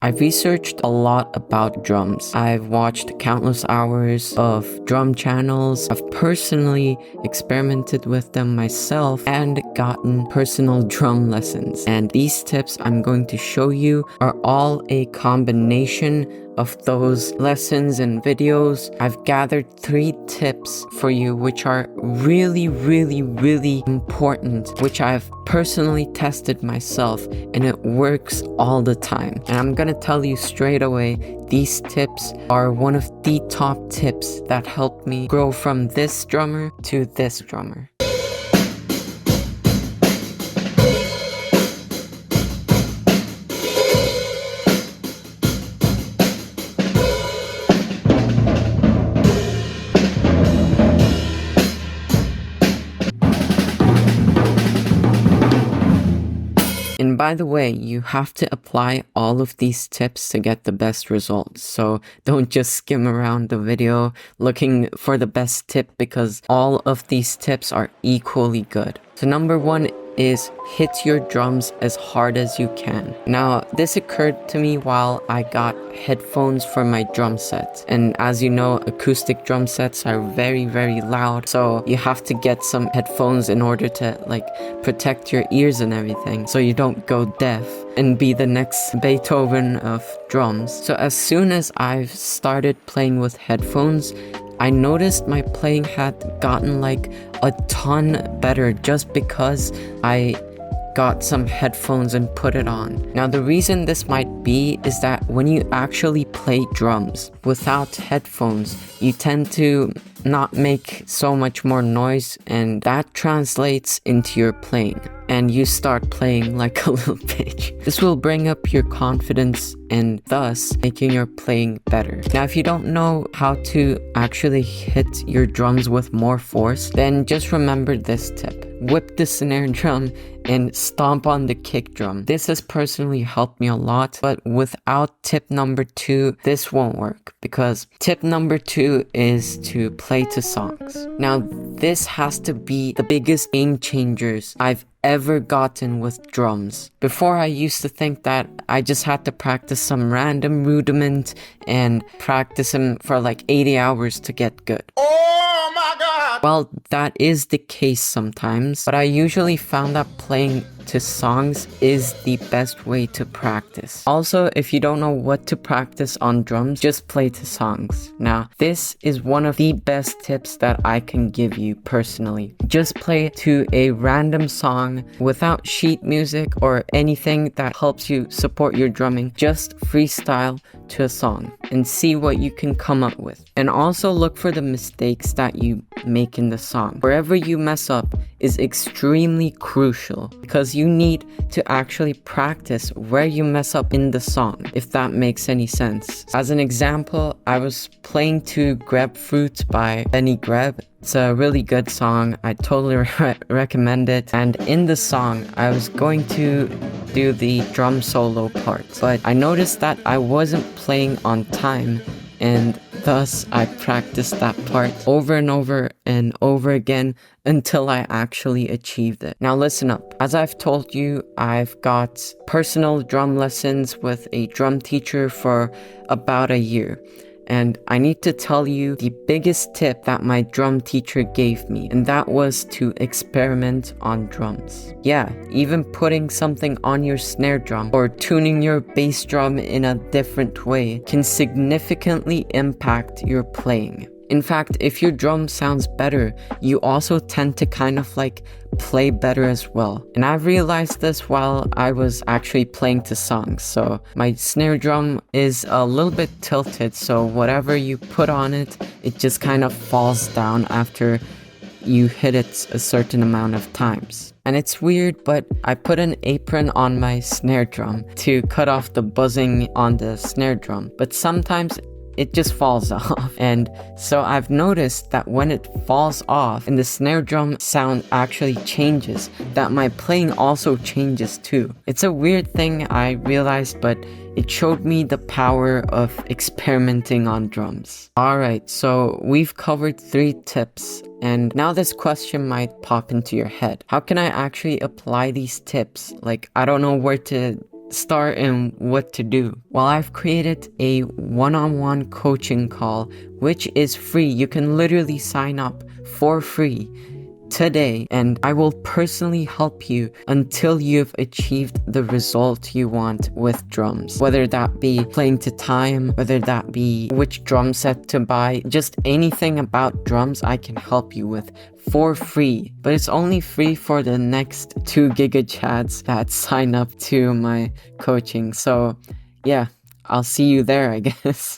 I've researched a lot about drums. I've watched countless hours of drum channels. I've personally experimented with them myself and gotten personal drum lessons. And these tips I'm going to show you are all a combination of those lessons and videos. I've gathered 3 tips for you which are really important, which I've personally tested myself, and it works all the time. And I'm gonna tell you straight away, these tips are one of the top tips that helped me grow from this drummer to this drummer. And by the way, you have to apply all of these tips to get the best results. So don't just skim around the video looking for the best tip, because all of these tips are equally good. So number 1 is hit your drums as hard as you can. Now, this occurred to me while I got headphones for my drum set. And as you know, acoustic drum sets are very loud. So you have to get some headphones in order to protect your ears and everything, so you don't go deaf and be the next Beethoven of drums. So as soon as I've started playing with headphones, I noticed my playing had gotten a ton better just because I got some headphones and put it on. Now, the reason this might be is that when you actually play drums without headphones, you tend to not make so much more noise, and that translates into your playing, and you start playing like a little bitch. This will bring up your confidence and thus making your playing better. Now, if you don't know how to actually hit your drums with more force, then just remember this tip. Whip the snare drum and stomp on the kick drum. This has personally helped me a lot, but without tip number 2, this won't work, because tip number 2 is to play to songs. Now, this has to be the biggest game changers I've ever gotten with drums. Before, I used to think that I just had to practice some random rudiment and practice them for 80 hours to get good. Oh my god! Well, that is the case sometimes, but I usually found that playing to songs is the best way to practice. Also, if you don't know what to practice on drums, just play to songs. Now, this is one of the best tips that I can give you personally. Just play to a random song without sheet music or anything that helps you support your drumming. Just freestyle to a song and see what you can come up with. And also look for the mistakes that you make in the song. Wherever you mess up is extremely crucial, because you need to actually practice where you mess up in the song, if that makes any sense. As an example, I was playing to Grapefruit by Benny Greb. It's a really good song. I totally recommend it. And in the song, I was going to do the drum solo part, but I noticed that I wasn't playing on time, and thus I practiced that part over and over again until I actually achieved it. Now listen up. As I've told you, I've got personal drum lessons with a drum teacher for about a year. And I need to tell you the biggest tip that my drum teacher gave me, and that was to experiment on drums. Yeah, even putting something on your snare drum or tuning your bass drum in a different way can significantly impact your playing. In fact, if your drum sounds better, you also tend to play better as well. And I've realized this while I was actually playing to songs. So my snare drum is a little bit tilted, so whatever you put on it, it just falls down after you hit it a certain amount of times. And it's weird, but I put an apron on my snare drum to cut off the buzzing on the snare drum. But sometimes it just falls off. And so I've noticed that when it falls off and the snare drum sound actually changes, that my playing also changes too. It's a weird thing, I realized, but it showed me the power of experimenting on drums. Alright, so we've covered 3 tips, and now this question might pop into your head. How can I actually apply these tips? I don't know where to start and what to do. Well, I've created a one-on-one coaching call, which is free. You can literally sign up for free today, and I will personally help you until you've achieved the result you want with drums. Whether that be playing to time, whether that be which drum set to buy, just anything about drums I can help you with for free. But it's only free for the next 2 GigaChads that sign up to my coaching. So yeah, I'll see you there, I guess.